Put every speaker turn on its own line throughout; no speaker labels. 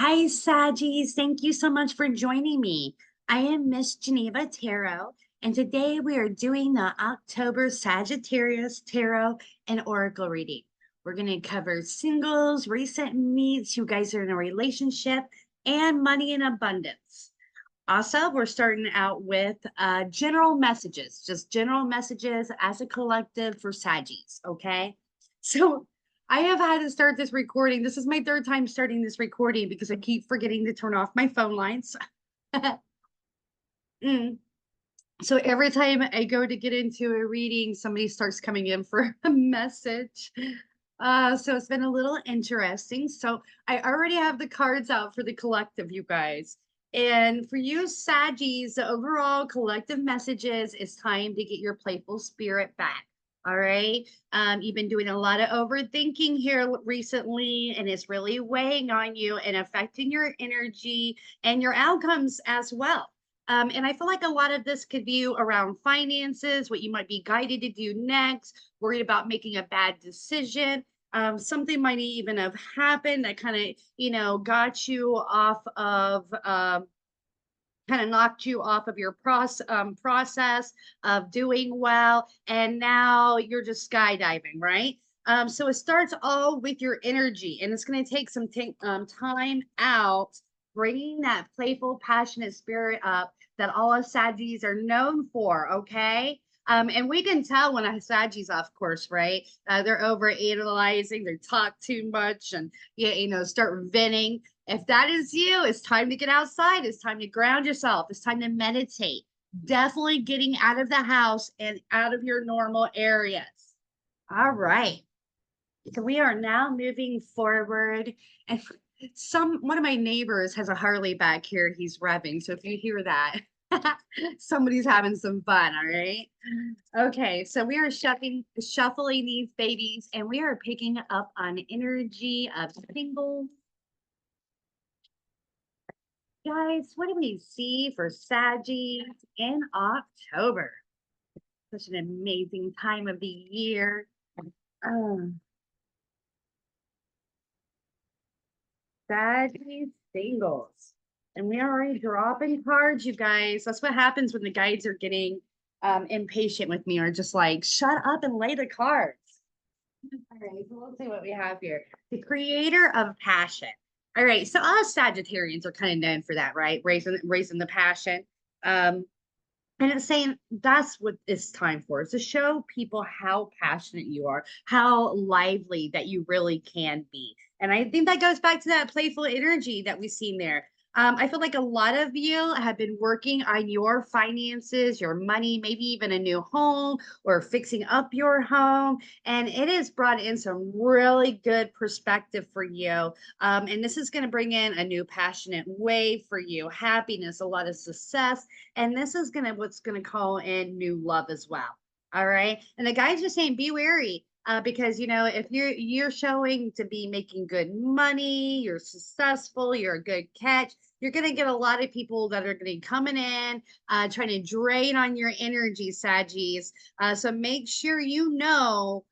Hi, Saggies. Thank you so much for joining me. I am Miss Geneva Tarot, and today we are doing the October Sagittarius Tarot and Oracle reading. We're going to cover singles, recent meets, you guys are in a relationship, and money in abundance. Also, we're starting out with general messages, just general messages as a collective for Saggies, okay? So I have had to start this recording. This is my third time starting this recording because I keep forgetting to turn off my phone lines. Mm. So every time I go to get into a reading, somebody starts coming in for a message. So it's been a little interesting. So I already have the cards out for the collective, you guys. And for you, Saggies, the overall collective messages is time to get your playful spirit back. All right. You've been doing a lot of overthinking here recently, and it's really weighing on you and affecting your energy and your outcomes as well. And I feel like a lot of this could be around finances, what you might be guided to do next, worried about making a bad decision. Something might even have happened that kind of, got you off of, kind of knocked you off of your process of doing well. And now you're just skydiving, right? So it starts all with your energy, and it's going to take some time out, bringing that playful, passionate spirit up that all of Saggies are known for, okay? And we can tell when a Saggies off course, right? They're over analyzing, they talk too much, and start venting. If that is you, it's time to get outside. It's time to ground yourself. It's time to meditate. Definitely getting out of the house and out of your normal areas. All right. So we are now moving forward. And one of my neighbors has a Harley back here. He's revving. So if you hear that, somebody's having some fun. All right. Okay. So we are shuffling these babies, and we are picking up on energy of single. Guys, what do we see for Saggies in October? Such an amazing time of the year. Um, Saggies singles. And we are already dropping cards, you guys. That's what happens when the guides are getting impatient with me, or just like, shut up and lay the cards. All right, so let's see what we have here. The creator of passion. All right, so us Sagittarians are kind of known for that, right? Raising the passion. And it's saying that's what it's time for, is to show people how passionate you are, how lively that you really can be. And I think that goes back to that playful energy that we've seen there. I feel like a lot of you have been working on your finances, your money, maybe even a new home or fixing up your home. And it has brought in some really good perspective for you. And this is going to bring in a new passionate wave for you, happiness, a lot of success. And this is what's gonna call in new love as well. All right. And the guys are saying be wary. Because if you're showing to be making good money, you're successful, you're a good catch, you're gonna get a lot of people that are gonna be coming in, trying to drain on your energy, Saggies. So make sure you're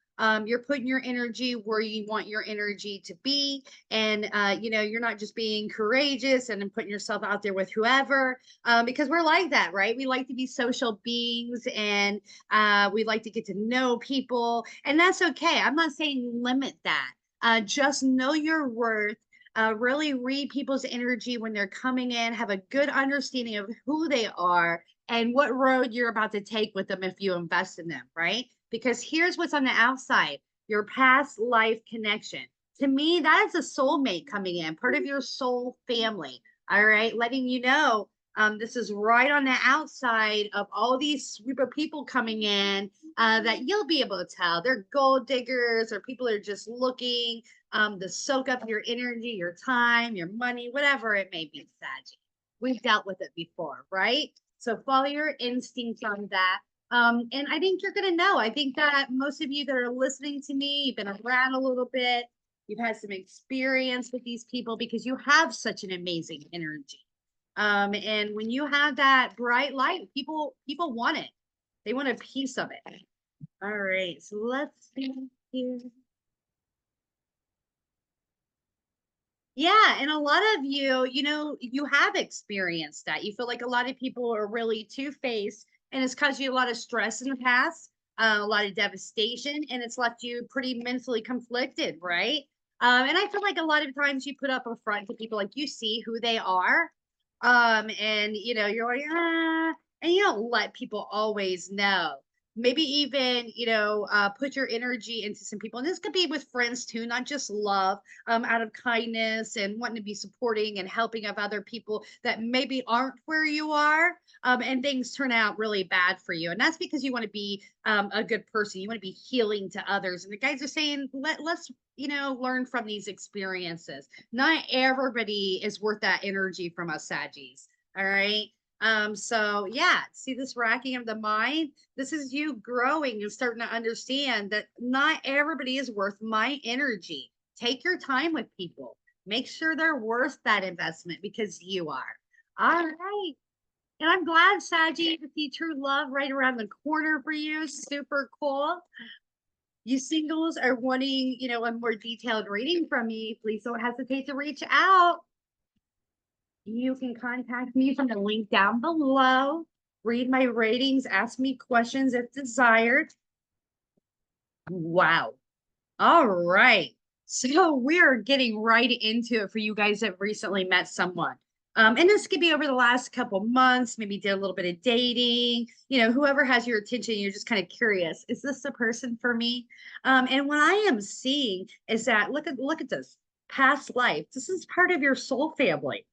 putting your energy where you want your energy to be, and you're not just being courageous and then putting yourself out there with whoever, because we're like that, right? We like to be social beings, and we like to get to know people, and that's okay. I'm not saying limit that. Just know your worth. Really read people's energy when they're coming in, have a good understanding of who they are and what road you're about to take with them if you invest in them, right? Because here's what's on the outside: your past life connection. To me, that is a soulmate coming in, part of your soul family. All right, letting you know, this is right on the outside of all these group of people coming in, that you'll be able to tell they're gold diggers, or people are just looking to soak up your energy, your time, your money, whatever it may be, Saggy. We've dealt with it before, right? So follow your instincts on that. And I think you're going to know. I think that most of you that are listening to me, you've been around a little bit, you've had some experience with these people because you have such an amazing energy. And when you have that bright light, people want it. They want a piece of it. All right, so let's see here. Yeah, and a lot of you, you know, you have experienced that. You feel like a lot of people are really two-faced, and it's caused you a lot of stress in the past, a lot of devastation, and it's left you pretty mentally conflicted, right? And I feel like a lot of times you put up a front to people, like you see who they are, and you know, you're like, ah, and you don't let people always know. Maybe even, you know, put your energy into some people, and this could be with friends too, not just love, out of kindness and wanting to be supporting and helping of other people that maybe aren't where you are. And things turn out really bad for you. And that's because you want to be a good person. You want to be healing to others. And the guys are saying, let's, you know, learn from these experiences. Not everybody is worth that energy from us, Saggies. All right. So yeah, see this racking of the mind. This is you growing and starting to understand that not everybody is worth my energy. Take your time with people. Make sure they're worth that investment because you are. All right. And I'm glad, Saji, to see true love right around the corner for you. Super cool. You singles are wanting, you know, a more detailed reading from me. Please don't hesitate to reach out. You can contact me from the link down below. Read my ratings, ask me questions if desired. Wow. All right. So we're getting right into it for you guys that recently met someone. And this could be over the last couple months, maybe did a little bit of dating, you know, whoever has your attention, you're just kind of curious, is this the person for me? And what I am seeing is that look at this past life. This is part of your soul family.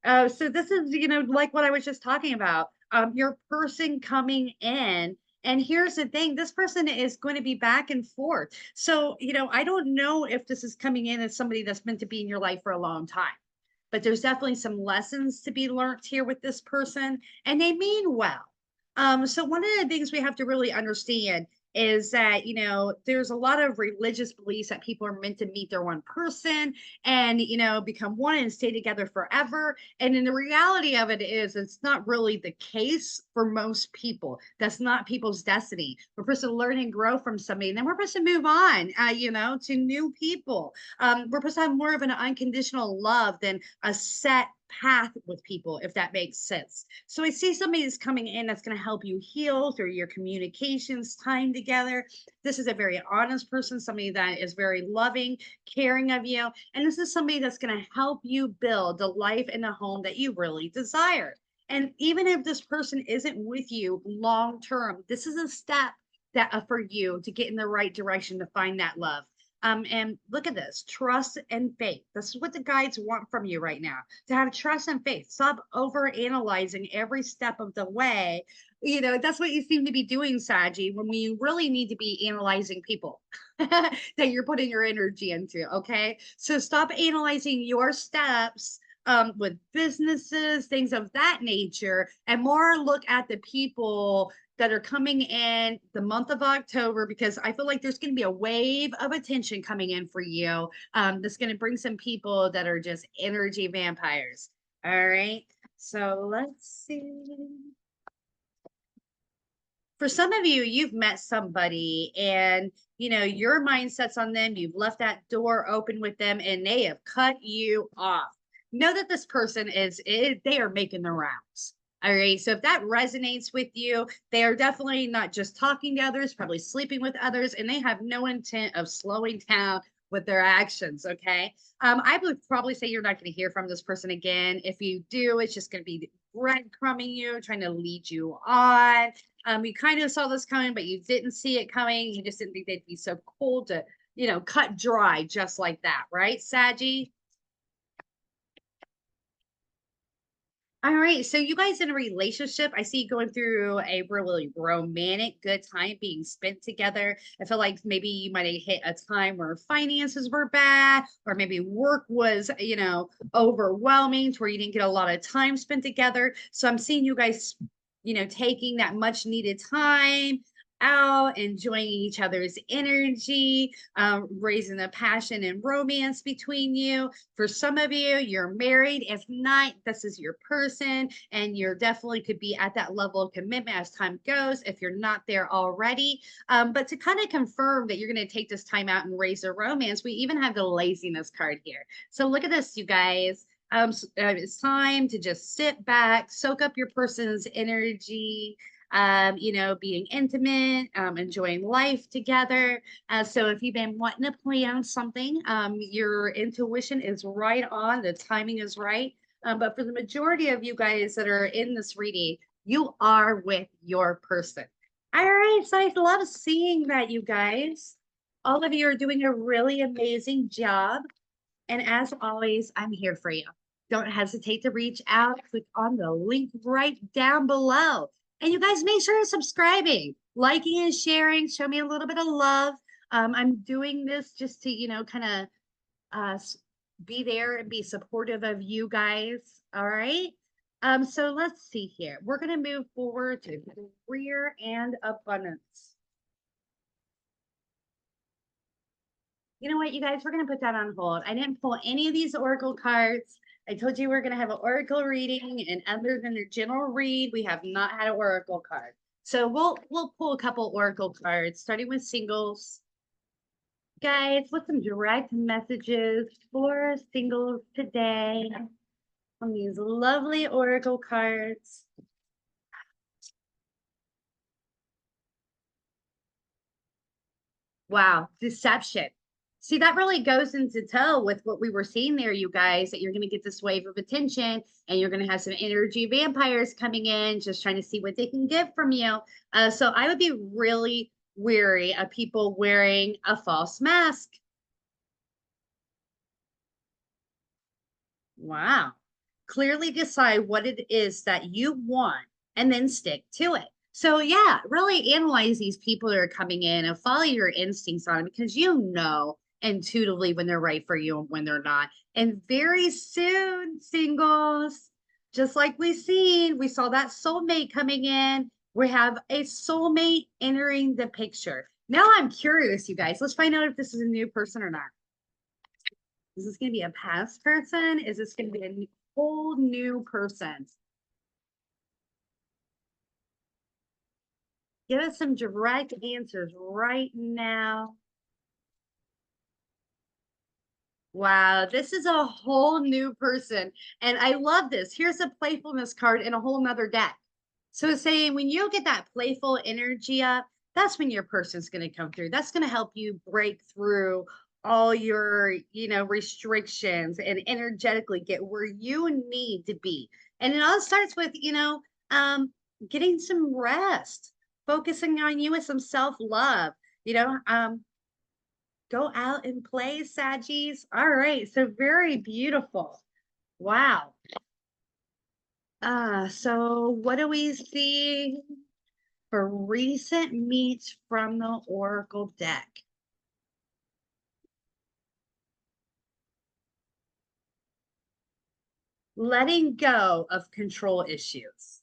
So this is, you know, like what I was just talking about, your person coming in. And here's the thing, this person is going to be back and forth. So, you know, I don't know if this is coming in as somebody that's meant to be in your life for a long time, but there's definitely some lessons to be learned here with this person, and they mean well. So one of the things we have to really understand is that, you know, there's a lot of religious beliefs that people are meant to meet their one person and, you know, become one and stay together forever. And in the reality of it is, it's not really the case for most people. That's not people's destiny. We're supposed to learn and grow from somebody, and then we're supposed to move on, you know, to new people. We're supposed to have more of an unconditional love than a set path with people, if that makes sense. So I see somebody that's coming in that's going to help you heal through your communications, time together. This is a very honest person, somebody that is very loving, caring of you. And this is somebody that's going to help you build the life and the home that you really desire. And even if this person isn't with you long term, this is a step that for you to get in the right direction to find that love. And look at this, trust and faith. This is what the guides want from you right now, to have trust and faith. Stop over analyzing every step of the way. You know, that's what you seem to be doing, Saji, when we really need to be analyzing people that you're putting your energy into. Okay. So stop analyzing your steps with businesses, things of that nature, and more look at the people that are coming in the month of October, because I feel like there's going to be a wave of attention coming in for you. That's going to bring some people that are just energy vampires. All right. So let's see. For some of you, you've met somebody and you know your mindset's on them. You've left that door open with them and they have cut you off. Know that this person they are making the rounds. All right. So if that resonates with you, they are definitely not just talking to others, probably sleeping with others, and they have no intent of slowing down with their actions. Okay. I would probably say you're not going to hear from this person again. If you do, it's just going to be breadcrumbing you, trying to lead you on. You kind of saw this coming, but you didn't see it coming. You just didn't think they'd be so cold to, you know, cut dry just like that, right, Saji? All right, so you guys in a relationship, I see you going through a really romantic, good time being spent together. I feel like maybe you might have hit a time where finances were bad, or maybe work was, you know, overwhelming to where you didn't get a lot of time spent together. So I'm seeing you guys, you know, taking that much needed time. out, enjoying each other's energy, raising the passion and romance between you. For some of you, you're married. If not, this is your person, and you're definitely could be at that level of commitment as time goes if you're not there already. But to kind of confirm that you're going to take this time out and raise a romance, we even have the laziness card here. So look at this, you guys. It's time to just sit back, soak up your person's energy, being intimate, enjoying life together. So if you've been wanting to plan something, your intuition is right on, the timing is right. But for the majority of you guys that are in this reading, you are with your person. All right, so I love seeing that, you guys. All of you are doing a really amazing job. And as always, I'm here for you. Don't hesitate to reach out. Click on the link right down below. And you guys make sure you're subscribing, liking and sharing. Show me a little bit of love. I'm doing this just to, kind of be there and be supportive of you guys. All right. So let's see here. We're going to move forward to career and abundance. You know what, you guys, we're going to put that on hold. I didn't pull any of these oracle cards. I told you we're going to have an oracle reading, and other than the general read, we have not had an oracle card. So we'll pull a couple oracle cards, starting with singles. Guys, what's some direct messages for singles today on these lovely oracle cards? Wow, deception. See, that really goes into toe with what we were seeing there, you guys, that you're going to get this wave of attention and you're going to have some energy vampires coming in, just trying to see what they can get from you. So I would be really wary of people wearing a false mask. Wow. Clearly decide what it is that you want and then stick to it. So yeah, really analyze these people that are coming in and follow your instincts on them, because you know intuitively when they're right for you and when they're not. And very soon, singles, just like we saw that soulmate coming in. We have a soulmate entering the picture. Now I'm curious, you guys. Let's find out if this is a new person or not. Is this going to be a past person? Is this going to be a whole new person? Give us some direct answers right now. Wow, this is a whole new person. And I love this. Here's a playfulness card in a whole nother deck. So it's saying when you get that playful energy up, that's when your person's going to come through. That's going to help you break through all your, restrictions and energetically get where you need to be. And it all starts with, getting some rest, focusing on you with some self-love, go out and play, Saggies. All right, so very beautiful. Wow. So what do we see for recent meets from the Oracle deck? Letting go of control issues.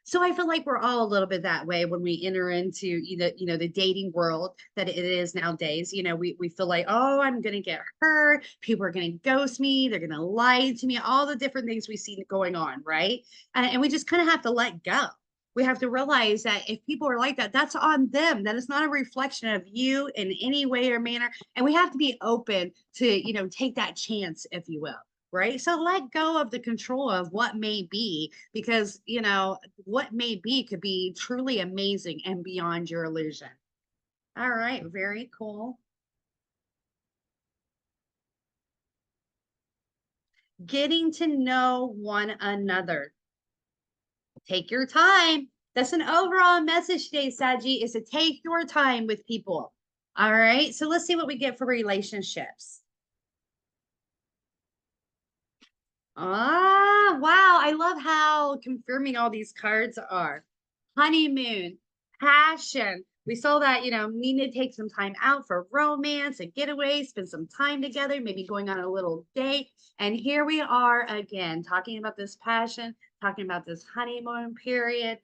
So I feel like we're all a little bit that way when we enter into the dating world that it is nowadays. We feel like, oh, I'm gonna get hurt, people are gonna ghost me, they're gonna lie to me, all the different things we see going on, right? And we just kind of have to let go. We have to realize that if people are like that, that's on them. That is not a reflection of you in any way or manner. And we have to be open to, take that chance, if you will, right? So let go of the control of what may be, because, what may be could be truly amazing and beyond your illusion. All right, very cool. Getting to know one another. Take your time. That's an overall message today, Saji, is to take your time with people. All right, so let's see what we get for relationships. Ah, wow. I love how confirming all these cards are. Honeymoon, passion, We saw that, need to take some time out for romance and getaway, spend some time together, maybe going on a little date. And here we are again, talking about this passion, talking about this honeymoon period.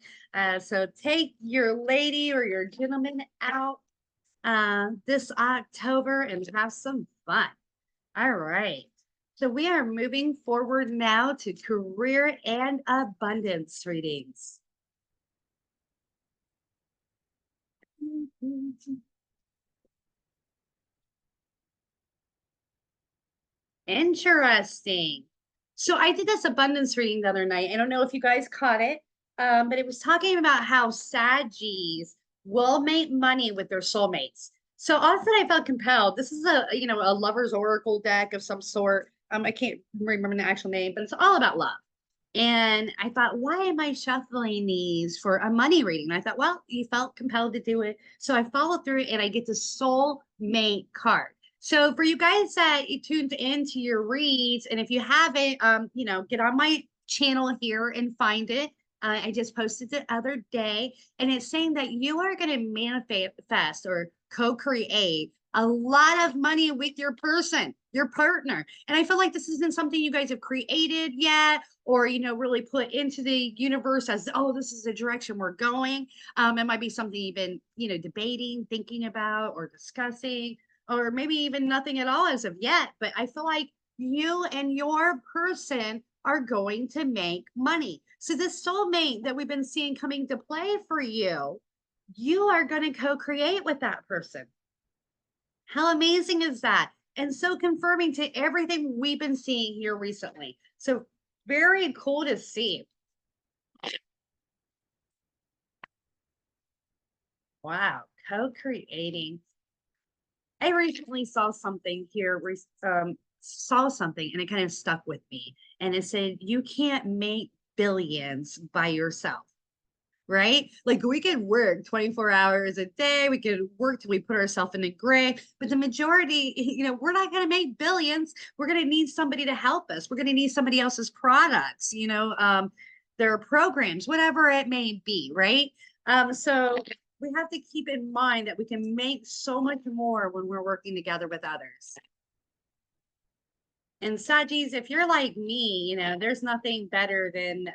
So take your lady or your gentleman out this October and have some fun. All right. So we are moving forward now to career and abundance readings. Interesting. So I did this abundance reading the other night. I don't know if you guys caught it, but it was talking about how Saggies will make money with their soulmates. So often I felt compelled. This is a lover's oracle deck of some sort. I can't remember the actual name, but it's all about love. And I thought, why am I shuffling these for a money reading? And I thought, well, you felt compelled to do it. So I followed through and I get the soulmate card. So for you guys that you tuned into your reads, and if you haven't, get on my channel here and find it. I just posted the other day, and it's saying that you are going to manifest or co-create a lot of money with your person, your partner. And I feel like this isn't something you guys have created yet, or really put into the universe as, oh, this is the direction we're going. It might be something you've been debating, thinking about, or discussing, or maybe even nothing at all as of yet. But I feel like you and your person are going to make money. So this soulmate that we've been seeing coming to play for you, you are going to co-create with that person. How amazing is that? And so confirming to everything we've been seeing here recently. So very cool to see. Wow, co-creating. I recently saw something here, saw something, and it kind of stuck with me. And it said, you can't make billions by yourself, right? Like we could work 24 hours a day. We could work till we put ourselves in a gray, but the majority, we're not going to make billions. We're going to need somebody to help us. We're going to need somebody else's products, their programs, whatever it may be, right? So we have to keep in mind that we can make so much more when we're working together with others. And Sagis, if you're like me, there's nothing better than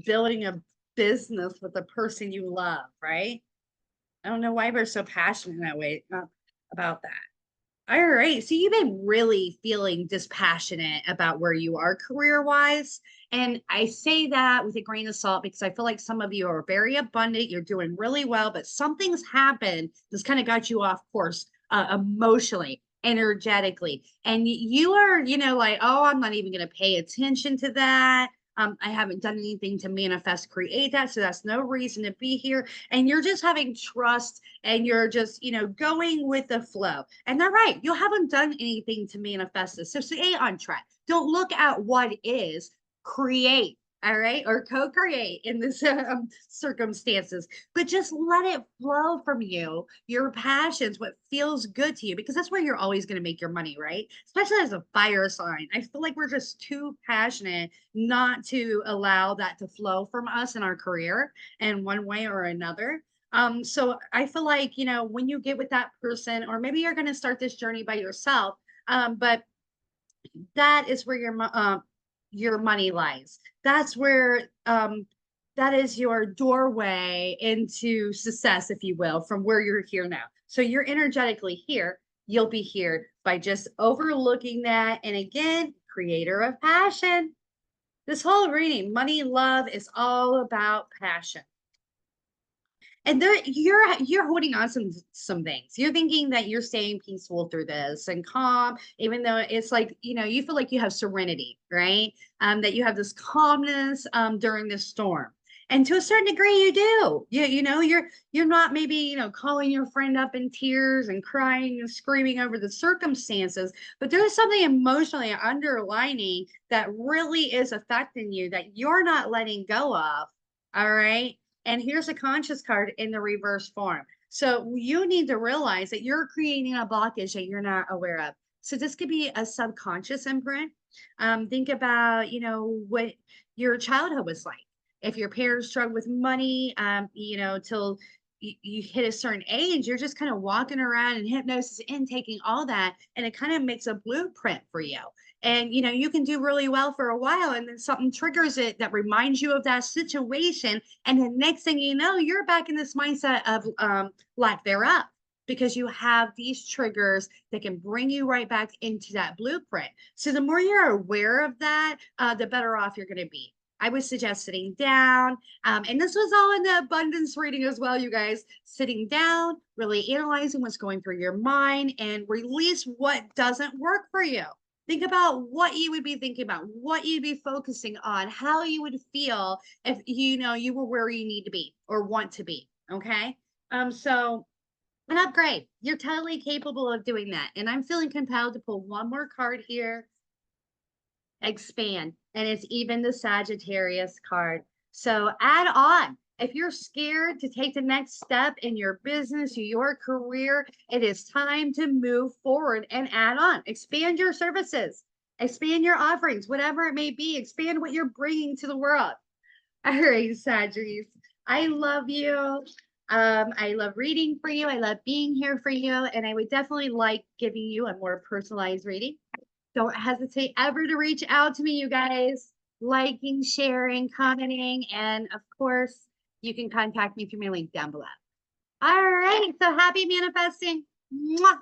building a business with the person you love, right? I don't know why we're so passionate that way about that. All right. So you've been really feeling dispassionate about where you are career wise. And I say that with a grain of salt because I feel like some of you are very abundant. You're doing really well, but something's happened that's kind of got you off course emotionally, energetically. And you are, like, oh, I'm not even going to pay attention to that. I haven't done anything to manifest, create that. So that's no reason to be here. And you're just having trust and you're just, going with the flow. And they're right. You haven't done anything to manifest this. So stay on track. Don't look at what is, create. All right. Or co-create in this circumstances, but just let it flow from you, your passions, what feels good to you, because that's where you're always going to make your money, right? Especially as a fire sign. I feel like we're just too passionate not to allow that to flow from us in our career in one way or another. So I feel like, when you get with that person, or maybe you're going to start this journey by yourself, but that is where your money lies. That's where that is your doorway into success, if you will, from where you're here now. So you're energetically here. You'll be here by just overlooking that. And again, creator of passion. This whole reading, money, love, is all about passion. And there you're holding on some things. You're thinking that you're staying peaceful through this and calm, even though it's like, you feel like you have serenity, right? That you have this calmness during this storm. And to a certain degree, you do. You're not maybe, calling your friend up in tears and crying and screaming over the circumstances, but there's something emotionally underlining that really is affecting you that you're not letting go of. All right. And here's a conscious card in the reverse form. So you need to realize that you're creating a blockage that you're not aware of. So this could be a subconscious imprint. Think about, what your childhood was like. If your parents struggle with money, you know, till you hit a certain age, you're just kind of walking around in hypnosis and taking all that, and it kind of makes a blueprint for you. And you know, you can do really well for a while, and then something triggers it that reminds you of that situation, and the next thing you know, you're back in this mindset of lack thereof, because you have these triggers that can bring you right back into that blueprint. So the more you're aware of that, the better off you're going to be. I would suggest sitting down. And this was all in the abundance reading as well, you guys. Sitting down, really analyzing what's going through your mind, and release what doesn't work for you. Think about what you would be thinking about, what you'd be focusing on, how you would feel if you know you were where you need to be or want to be. Okay. So an upgrade. You're totally capable of doing that. And I'm feeling compelled to pull one more card here. Expand. And it's even the Sagittarius card. So add on. If you're scared to take the next step in your business, your career, it is time to move forward and add on. Expand your services, expand your offerings, whatever it may be. Expand what you're bringing to the world. All right, Sagittarius, I love you. I love reading for you. I love being here for you. And I would definitely like giving you a more personalized reading. Don't hesitate ever to reach out to me, you guys. Liking, sharing, commenting, and of course, you can contact me through my link down below. All right, so happy manifesting. Mwah.